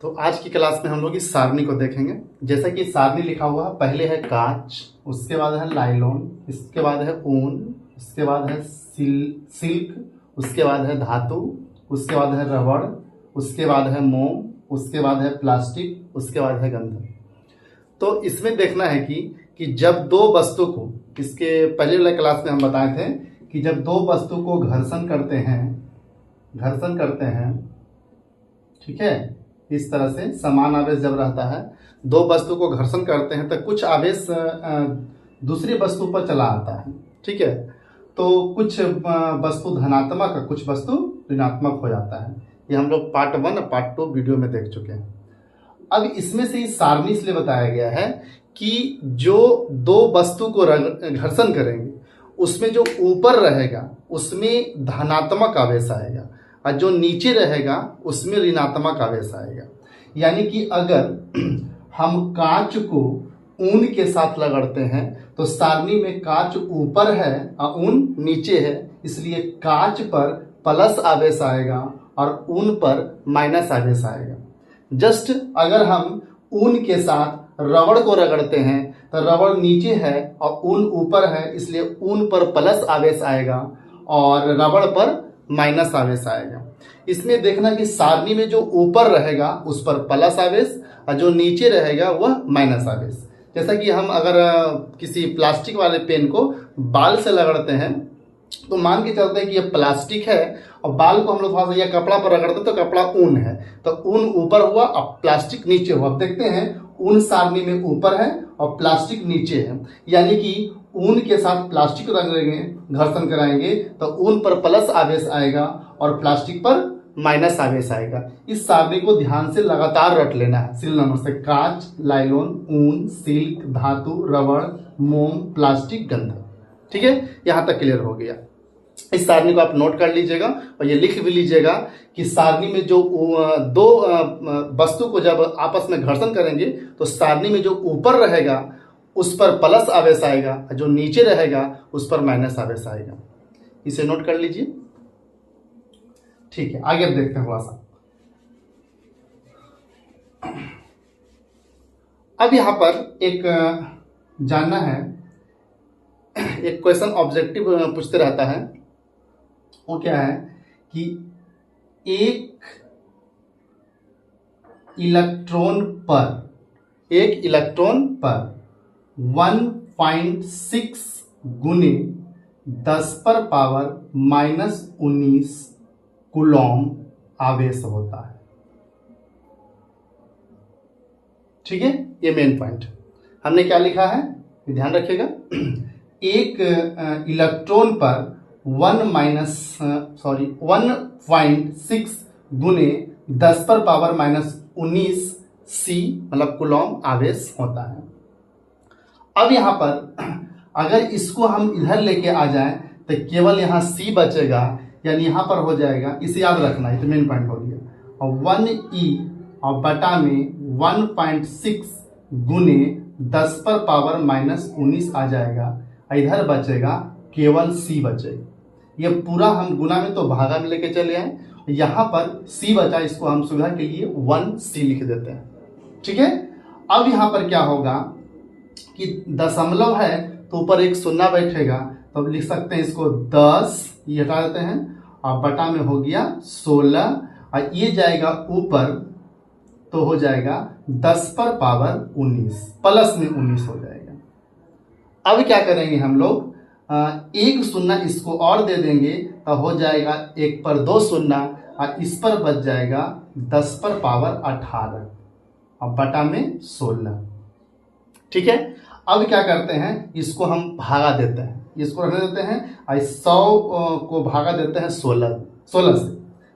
तो आज की क्लास में हम लोग इस सारणी को देखेंगे। जैसा कि सारणी लिखा हुआ है, पहले है कांच, उसके बाद है लाइलॉन, इसके बाद है ऊन, उसके बाद है सिल्क, उसके बाद है धातु, उसके बाद है रबड़, उसके बाद है मोम, उसके बाद है प्लास्टिक, उसके बाद है गंध। तो इसमें देखना है कि जब दो वस्तु को, इसके पहले वाले क्लास में हम बताए थे कि जब दो वस्तु को घर्षण करते हैं, ठीक है, इस तरह से समान आवेश जब रहता है, दो वस्तु को घर्षण करते हैं तो कुछ आवेश दूसरी वस्तु पर चला आता है, ठीक है। तो कुछ वस्तु धनात्मक और कुछ वस्तु ऋणात्मक हो जाता है। ये हम लोग पार्ट 1 और पार्ट 2 वीडियो में देख चुके हैं। अब इसमें से इस सारणी इसलिए बताया गया है कि जो दो वस्तु को घर्षण करेंगे उसमें जो ऊपर रहेगा उसमें धनात्मक आवेश आएगा और जो नीचे रहेगा उसमें ऋणात्मक आवेश आएगा। यानी कि अगर हम कांच को ऊन के साथ रगड़ते हैं तो सारणी में कांच ऊपर है और ऊन नीचे है, इसलिए कांच पर प्लस आवेश आएगा और ऊन पर माइनस आवेश आएगा। जस्ट अगर हम ऊन के साथ रबड़ को रगड़ते हैं तो रबड़ नीचे है और ऊन ऊपर है, इसलिए ऊन पर प्लस आवेश आएगा और रबड़ पर माइनस आवेश आएगा। इसमें देखना कि सारणी में जो ऊपर रहेगा उस पर प्लस आवेश और जो नीचे रहेगा वह माइनस आवेश। जैसा कि हम अगर किसी प्लास्टिक वाले पेन को बाल से रगड़ते हैं तो मान के चलते हैं कि यह प्लास्टिक है और बाल को हम लोग थोड़ा सा यह कपड़ा पर रगड़ते हैं तो कपड़ा ऊन है, तो ऊन ऊपर हुआ और प्लास्टिक नीचे हुआ। अब देखते हैं ऊन सारणी में ऊपर है और प्लास्टिक नीचे है, यानी कि ऊन के साथ प्लास्टिक रगड़ेंगे, घर्षण कराएंगे तो ऊन पर प्लस आवेश आएगा और प्लास्टिक पर माइनस आवेश आएगा। इस सारणी को ध्यान से लगातार रट लेना है सीरियल नंबर से। कांच, लाइलॉन, ऊन, सिल्क, धातु, रबड़, मोम, प्लास्टिक, गंध। ठीक है, यहां तक क्लियर हो गया। इस सारणी को आप नोट कर लीजिएगा और ये लिख भी लीजिएगा कि सारणी में जो दो वस्तु को जब आपस में घर्षण करेंगे तो सारणी में जो ऊपर रहेगा उस पर प्लस आवेश आएगा, जो नीचे रहेगा उस पर माइनस आवेश आएगा। इसे नोट कर लीजिए। ठीक है, आगे अब देखते हैं थोड़ा सा। अब यहां पर एक जानना है, एक क्वेश्चन ऑब्जेक्टिव पूछते रहता है। वो क्या है कि एक इलेक्ट्रॉन पर 1.6 गुने 10⁻⁻19 कूलॉम आवेश होता है। ठीक है, ये मेन पॉइंट हमने क्या लिखा है, ध्यान रखिएगा। एक इलेक्ट्रॉन पर 1.6 गुने 10⁻⁻19 सी मतलब कूलॉम आवेश होता है। अब यहां पर अगर इसको हम इधर लेके आ जाएं तो केवल यहां सी बचेगा, यानी यहां पर हो जाएगा, इसे याद रखना है, तो मेन पॉइंट हो गया। और 1E और बटा में 1.6 गुने 10⁻⁻19 आ जाएगा, इधर बचेगा केवल सी बचेगा। ये पूरा हम गुना में तो भागा में लेके चले आए, यहां पर सी बचा, इसको हम सुविधा के लिए 1C लिख देते हैं। ठीक है, अब यहां पर क्या होगा कि दशमलव है तो ऊपर एक शून्य बैठेगा, तो अब लिख सकते हैं इसको 10, ये हटा देते हैं और बटा में हो गया 16 और ये जाएगा ऊपर तो हो जाएगा 10⁻19 प्लस में 19 हो जाएगा। अब क्या करेंगे हम लोग, एक शून्य इसको और दे देंगे तो हो जाएगा 1 पर 2 शून्य और इस पर बच जाएगा 10⁻18 और बटा में 16। ठीक है, अब क्या करते हैं, इसको हम भागा देते हैं, इसको रहने देते हैं और 100 को भागा देते हैं 16 से।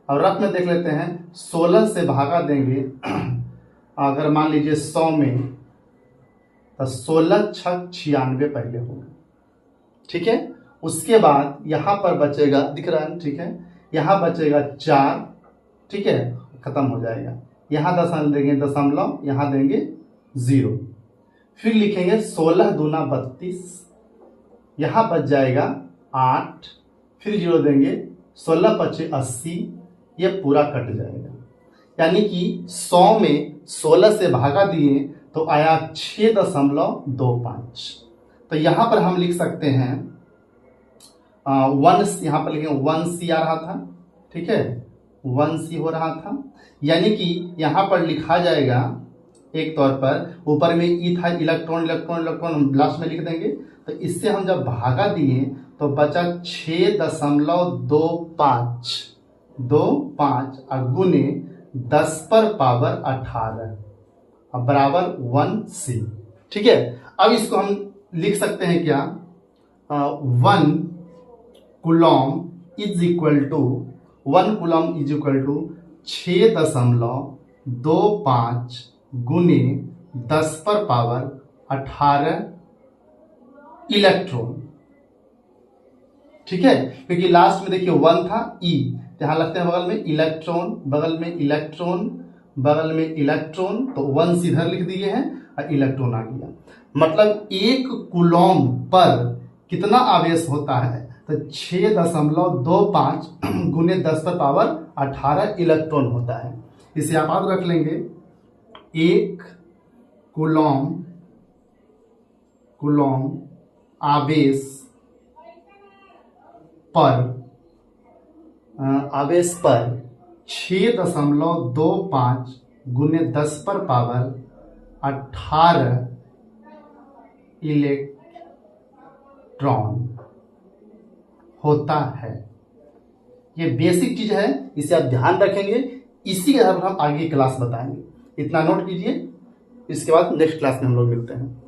और रफ में देख लेते हैं, 16 से भागा देंगे अगर मान लीजिए 100 में तो 16×6 96 पहले होगा। ठीक है, उसके बाद यहां पर बचेगा, दिख रहा है, ठीक है, यहां बचेगा 4, ठीक है, खत्म हो जाएगा। यहां दशमलव देंगे, दशमलव यहां देंगे 0, फिर लिखेंगे 16 दूना 32, यहां बच जाएगा 8, फिर 0 देंगे, 16×5 80, ये पूरा कट जाएगा। यानी कि 100 में 16 से भागा दिए तो आया 6.25। तो यहाँ पर हम लिख सकते हैं 1, यहाँ पर लिखेंगे 1C आ रहा था, ठीक है, 1C हो रहा था। यानी कि यहाँ पर लिखा जाएगा एक तौर पर, ऊपर में ई था, इलेक्ट्रॉन इलेक्ट्रॉन इलेक्ट्रॉन हम लास्ट में लिख देंगे। तो इससे हम जब भागा दिए तो बचा 6.25 और गुने 10 पर पावर 18 अब बराबर 1C। ठीक है, अब इसको हम लिख सकते हैं क्या, 1 कूलम इज इक्वल टू 6.25 गुने 10 पर पावर 18 इलेक्ट्रॉन। ठीक है, क्योंकि लास्ट में देखिए 1 था, ई यहां लगते हैं बगल में इलेक्ट्रॉन, बगल में इलेक्ट्रॉन, बगल में इलेक्ट्रॉन, तो 1 सीधर लिख दिए हैं और इलेक्ट्रॉन आ गया। मतलब 1 कूलम पर कितना आवेश होता है, तो 6.25 गुने 10 पर पावर 18 इलेक्ट्रॉन होता है। इसे आप याद रख लेंगे, 1 कूलम आवेश पर 6.25 गुने 10 पर पावर 18 इलेक्ट्रॉन होता है। ये बेसिक चीज है, इसे आप ध्यान रखेंगे। इसी के आधार पर हम आगे क्लास बताएंगे। इतना नोट कीजिए, इसके बाद नेक्स्ट क्लास में हम लोग मिलते हैं।